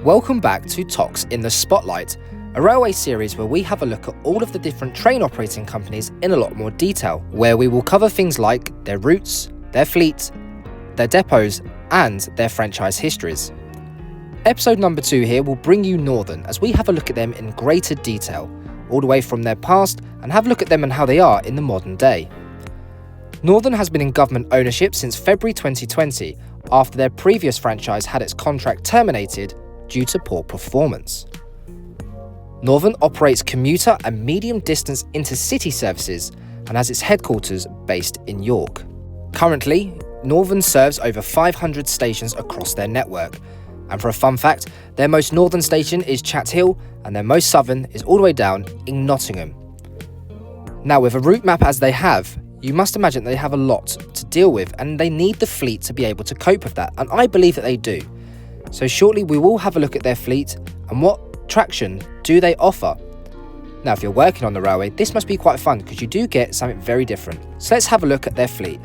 Welcome back to TOCs in the Spotlight, a railway series where we have a look at all of the different train operating companies in a lot more detail, where we will cover things like their routes, their fleet, their depots, and their franchise histories. Episode number 2 here will bring you Northern as we have a look at them in greater detail, all the way from their past, and have a look at them and how they are in the modern day. Northern has been in government ownership since February 2020, after their previous franchise had its contract terminated due to poor performance. Northern operates commuter and medium-distance intercity services and has its headquarters based in York. Currently, Northern serves over 500 stations across their network. And for a fun fact, their most northern station is Chat Hill and their most southern is all the way down in Nottingham. Now, with a route map as they have, you must imagine they have a lot to deal with and they need the fleet to be able to cope with that, and I believe that they do. So shortly we will have a look at their fleet and what traction do they offer. Now, if you're working on the railway, this must be quite fun because you do get something very different. So let's have a look at their fleet.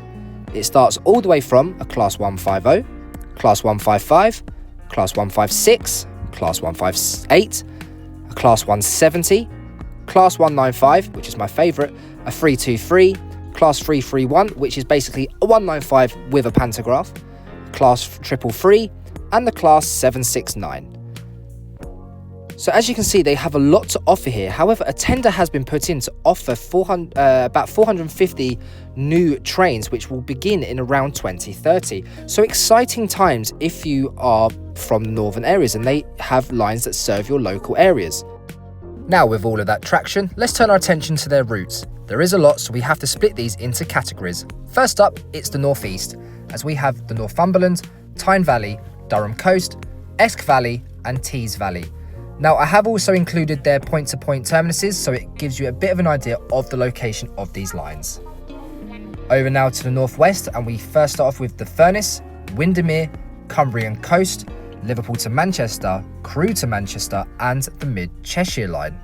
It starts all the way from a Class 150, Class 155, Class 156, Class 158, a Class 170, Class 195, which is my favourite, a 323, Class 331, which is basically a 195 with a pantograph, Class 333, and the Class 769. So as you can see, they have a lot to offer here. However, a tender has been put in to offer about 450 new trains, which will begin in around 2030. So exciting times if you are from the northern areas and they have lines that serve your local areas. Now, with all of that traction, let's turn our attention to their routes. There is a lot, so we have to split these into categories. First up, it's the Northeast, as we have the Northumberland, Tyne Valley, Durham Coast, Esk Valley, and Tees Valley. Now, I have also included their point-to-point terminuses, so it gives you a bit of an idea of the location of these lines. Over now to the Northwest, and we first start off with the Furness, Windermere, Cumbrian Coast, Liverpool to Manchester, Crewe to Manchester, and the Mid-Cheshire line.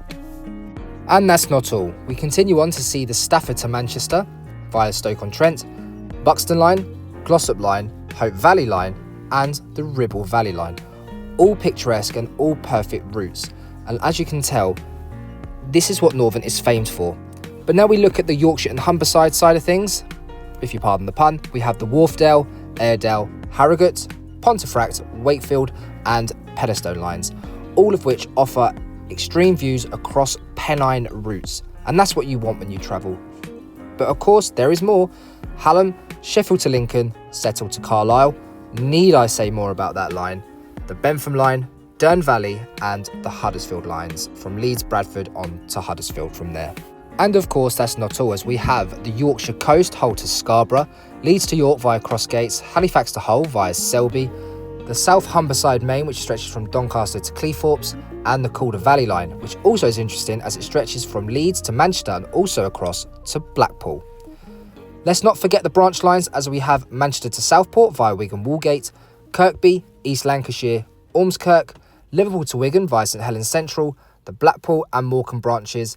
And that's not all. We continue on to see the Stafford to Manchester, via Stoke-on-Trent, Buxton line, Glossop line, Hope Valley line, and the Ribble Valley line. All picturesque and all perfect routes. And as you can tell, this is what Northern is famed for. But now we look at the Yorkshire and Humberside side of things. If you pardon the pun, we have the Wharfdale, Airedale, Harrogate, Pontefract, Wakefield, and Pedestone lines, all of which offer extreme views across Pennine routes. And that's what you want when you travel. But of course, there is more. Hallam, Sheffield to Lincoln, Settle to Carlisle. Need I say more about that line? The Bentham line, Dearne Valley, and the Huddersfield lines, from Leeds, Bradford on to Huddersfield from there. And of course, that's not all, as we have the Yorkshire coast, Hull to Scarborough, Leeds to York via Crossgates, Halifax to Hull via Selby, the South Humberside Main, which stretches from Doncaster to Cleethorpes, and the Calder Valley line, which also is interesting as it stretches from Leeds to Manchester and also across to Blackpool. Let's not forget the branch lines, as we have Manchester to Southport via Wigan Woolgate, Kirkby, East Lancashire, Ormskirk, Liverpool to Wigan via St Helens Central, the Blackpool and Morecambe branches,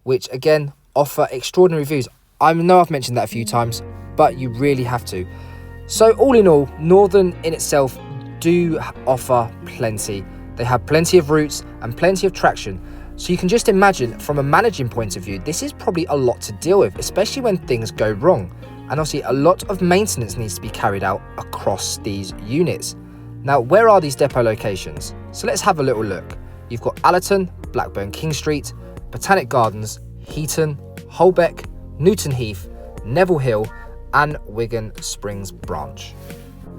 which again offer extraordinary views. I know I've mentioned that a few times, but you really have to. So all in all, Northern in itself do offer plenty. They have plenty of routes and plenty of traction. So you can just imagine from a managing point of view, this is probably a lot to deal with, especially when things go wrong. And obviously a lot of maintenance needs to be carried out across these units. Now, where are these depot locations? So let's have a little look. You've got Allerton, Blackburn King Street, Botanic Gardens, Heaton, Holbeck, Newton Heath, Neville Hill, and Wigan Springs branch.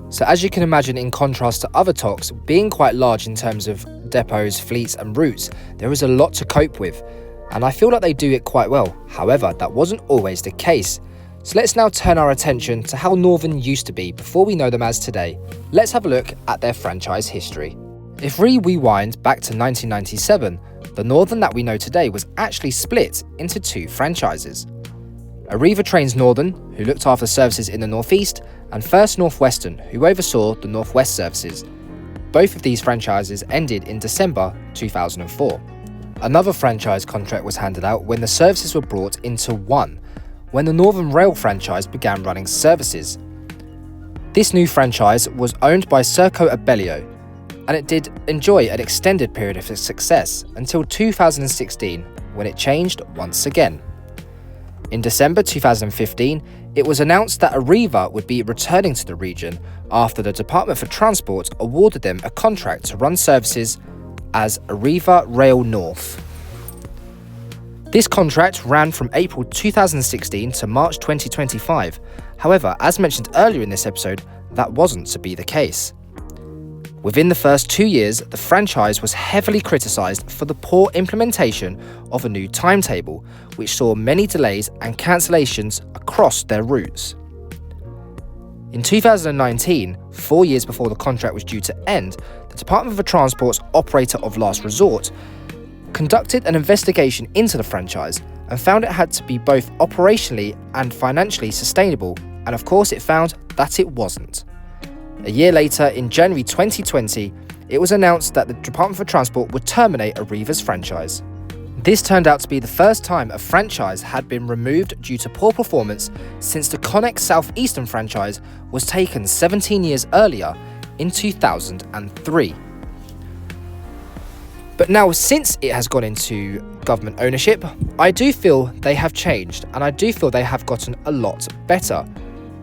So as you can imagine, in contrast to other TOCs, being quite large in terms of depots, fleets and routes, there is a lot to cope with. And I feel like they do it quite well. However, that wasn't always the case. So let's now turn our attention to how Northern used to be before we know them as today. Let's have a look at their franchise history. If we rewind back to 1997, the Northern that we know today was actually split into 2 franchises. Arriva Trains Northern, who looked after services in the Northeast, and First North Western, who oversaw the Northwest services. Both of these franchises ended in December 2004. Another franchise contract was handed out when the services were brought into one, when the Northern Rail franchise began running services. This new franchise was owned by Serco Abellio, and it did enjoy an extended period of success until 2016, when it changed once again. In December 2015, it was announced that Arriva would be returning to the region after the Department for Transport awarded them a contract to run services as Arriva Rail North. This contract ran from April 2016 to March 2025. However, as mentioned earlier in this episode, that wasn't to be the case. Within the first 2 years, the franchise was heavily criticised for the poor implementation of a new timetable, which saw many delays and cancellations across their routes. In 2019, 4 years before the contract was due to end, the Department for Transport's operator of last resort conducted an investigation into the franchise and found it had to be both operationally and financially sustainable, and of course it found that it wasn't. A year later, in January 2020, it was announced that the Department for Transport would terminate Arriva's franchise. This turned out to be the first time a franchise had been removed due to poor performance since the Connex Southeastern franchise was taken 17 years earlier in 2003. But now, since it has gone into government ownership, I do feel they have changed, and I do feel they have gotten a lot better.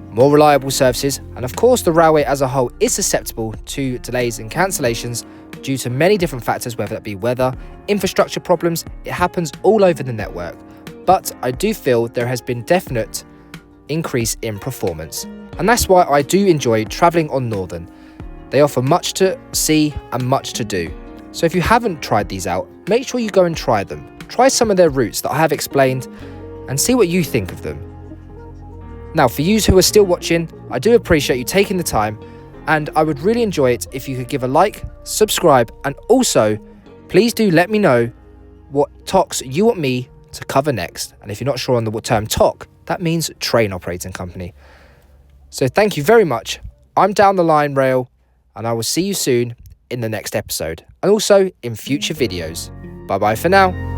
More reliable services, and of course the railway as a whole is susceptible to delays and cancellations due to many different factors, whether it be weather, infrastructure problems. It happens all over the network. But I do feel there has been definite increase in performance, and that's why I do enjoy travelling on Northern. They offer much to see and much to do. So if you haven't tried these out, make sure you go and try them. Try some of their routes that I have explained and see what you think of them. Now, for you who are still watching, I do appreciate you taking the time, and I would really enjoy it if you could give a like, subscribe, and also please do let me know what TOCs you want me to cover next. And if you're not sure on the term TOC, that means train operating company. So thank you very much. I'm Down the Line Rail, and I will see you soon in the next episode, and also in future videos. Bye bye for now.